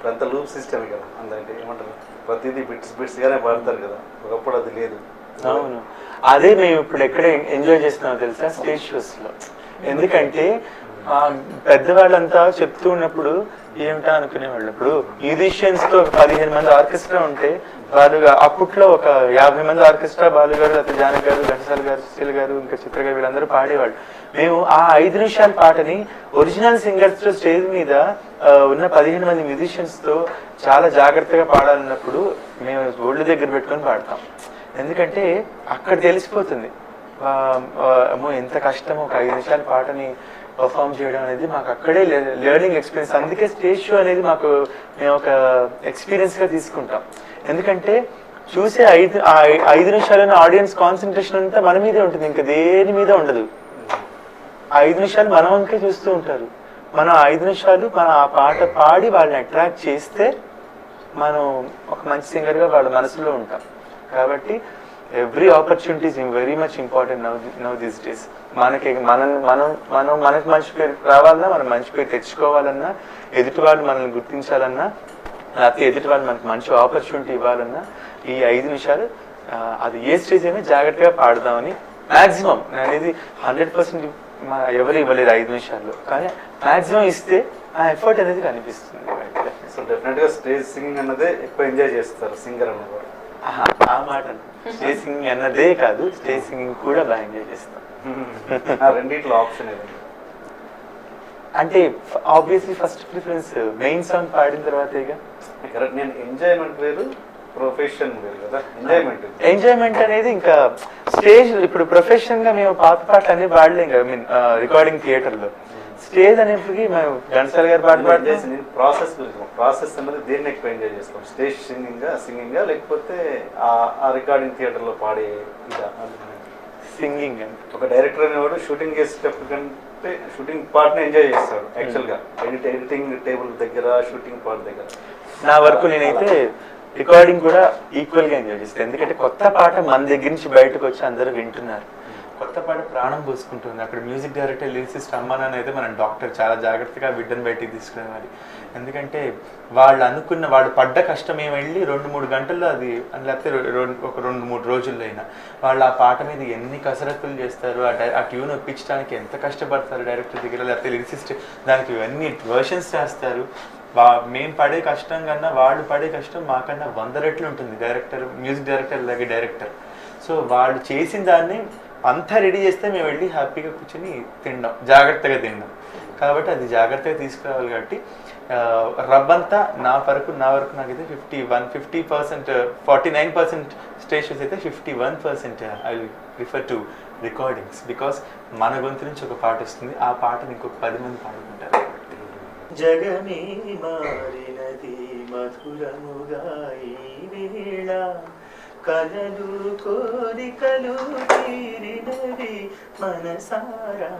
ఇప్పుడంతా లూప్ సిస్టమే కదా, అందుకంటే ఏమంటారు ప్రతిదీ బిట్స్గానే పాడతారు కదా, ఒకప్పుడు అది లేదు. అవును, అదే మేము ఇప్పుడు ఎక్కడ ఎంజాయ్ చేస్తున్నామో తెలుసా, స్టేజ్ షోస్ లో. ఎందుకంటే పెద్దవాళ్ళంతా చెప్తూ ఉన్నప్పుడు ఏమిటా అనుకునేవాళ్ళు. ఇప్పుడు మ్యూజిషియన్స్ తో 15 మంది ఆర్కెస్ట్రా ఉంటే వాళ్ళు అప్పట్లో ఒక 50 మంది ఆర్కెస్ట్రా, బాలు గారు, లేకపోతే జానక్ గారు, ఘంటసాల గారు, సుశీల్ గారు, ఇంకా చిత్ర గారు, వీళ్ళందరూ పాడేవాళ్ళు. మేము ఆ 5 నిమిషాల పాటని ఒరిజినల్ సింగర్స్ తో స్టేజ్ మీద ఉన్న 15 మంది మ్యూజిషియన్స్ తో చాలా జాగ్రత్తగా పాడాలన్నప్పుడు మేము ఒళ్ళు దగ్గర పెట్టుకొని పాడతాం. ఎందుకంటే అక్కడ తెలిసిపోతుంది ఎంత కష్టమో ఒక 5 నిమిషాల పాటని పర్ఫామ్ చేయడం అనేది. మాకు అక్కడే లెర్నింగ్ ఎక్స్పీరియన్స్. అందుకే స్టేజ్ షో అనేది మేము ఒక ఎక్స్పీరియన్స్ గా తీసుకుంటాం. ఎందుకంటే చూసే 5 నిమిషాలైన ఆడియన్స్ కాన్సన్ట్రేషన్ అంతా మన మీదే ఉంటుంది, ఇంకా దేని మీద ఉండదు. 5 నిమిషాలు మన వంకే చూస్తూ ఉంటారు. మనం 5 నిమిషాలు మనం ఆ పాట పాడి వాళ్ళని అట్రాక్ట్ చేస్తే మనం ఒక మంచి సింగర్ గా వాళ్ళ మనసులో ఉంటాం. కాబట్టి every opportunity is very much important now these days. మనకి మనకు మంచి పేరు రావాలన్నా, మనం మంచి పేరు తెచ్చుకోవాలన్నా, ఎదుటి వాళ్ళు మనల్ని గుర్తించాలన్నా, లేకపోతే ఎదుటి వాళ్ళు మనకు మంచి ఆపర్చునిటీ ఇవ్వాలన్నా ఈ 5 నిమిషాలు అది ఏ స్టేజ్ అయినా జాగ్రత్తగా పాడదామని మాక్సిమం అనేది 100% ఎవరు ఇవ్వలేదు 5 నిమిషాల్లో, కానీ మాక్సిమం ఇస్తే ఆ ఎఫర్ట్ అనేది కనిపిస్తుంది. సో డెఫినెట్ గా స్టేజ్ సింగింగ్ అన్నదే ఎక్కువ ఎంజాయ్ చేస్తారు సింగర్ అన్నవారు. ఆ మాట స్టేజ్ సింగింగ్ అన్నదే కాదు, స్టేజ్ సింగింగ్ కూడా బాగా ఎంజాయ్ చేస్తాం. రెండిట్లో ఆప్షన్ ఏదండి? అంటే obviously first preference main song పాడిన తర్వాతేగా. కరెక్ట్. నేను ఎంజాయ్మెంట్ వేరు, ప్రొఫెషన్ వేరు కదా. ఎంజాయ్మెంట్ అనేది ఇంకా స్టేజ్. ఇప్పుడు ప్రొఫెషన్ గా మేము పాత పాటలు అన్ని పాడలేం కదా, మీన్ రికార్డింగ్ థియేటర్ లో. స్టేజ్ అనేప్పటికీ మేము ఘంటసాల గారు పాట పాడుతుంది. ప్రాసెస్ గురించి, ప్రాసెస్ అనేది దేన్ని ఎక్కువ ఎంజాయ్ చేస్తాం? స్టేజ్ సింగింగ్ లేకపోతే ఆ రికార్డింగ్ థియేటర్ లో పాడే ఇదా? సింగింగ్. ఒక డైరెక్టర్ అనేవాడు షూటింగ్ చేసేటప్పుడు కంటే షూటింగ్ పార్ట్ ని ఎంజాయ్ చేస్తాడు యాక్చువల్ గా. ఎడిటింగ్ టేబుల్ దగ్గర, షూటింగ్ పార్ట్ దగ్గర. నా వరకు నేనైతే రికార్డింగ్ కూడా ఈక్వల్ గా ఎంజాయ్ చేస్తాను. ఎందుకంటే కొత్త పాట మన దగ్గర నుంచి బయటకు వచ్చి అందరూ వింటున్నారు, కొత్త పాట ప్రాణం పోసుకుంటుంది. అక్కడ మ్యూజిక్ డైరెక్టర్, లిరిసిస్ట్ అమ్మానాన్న అయితే మనం డాక్టర్ చాలా జాగ్రత్తగా బిడ్డను బయటికి తీసుకురావాలి. ఎందుకంటే వాళ్ళు పడ్డ కష్టం ఏమి వెళ్ళి 2-3 గంటల్లో అది, లేకపోతే ఒక 2-3 రోజుల్లో అయినా వాళ్ళు ఆ పాట మీద ఎన్ని కసరత్తులు చేస్తారు, ఆ ట్యూన్ ఒప్పించడానికి ఎంత కష్టపడతారు డైరెక్టర్ దగ్గర, లేకపోతే లిరిసిస్ట్ దానికి ఇవన్నీ వర్షన్స్ చేస్తారు. మేము పడే కష్టం కన్నా వాళ్ళు పడే కష్టం మాకన్నా 100 రెట్లు ఉంటుంది డైరెక్టర్, మ్యూజిక్ డైరెక్టర్ అలాగే డైరెక్టర్. సో వాళ్ళు చేసిన దాన్ని అంతా రెడీ చేస్తే మేము వెళ్ళి హ్యాపీగా కూర్చొని తింటాం, జాగ్రత్తగా తింటాం. కాబట్టి అది జాగ్రత్తగా తీసుకురావాలి. కాబట్టి రబ్బంతా నా వరకు నాకైతే 50% 49% స్టేషన్స్ అయితే 51% I prefer to recordings. Because మన గొంతు నుంచి ఒక పాట వస్తుంది, ఆ పాటని ఇంకొక 10 మంది పాడుకుంటారు. జగమే మారినది మధురముగా ఈ వేళ, కలలు కోరికలు తీరినవి మనసారా.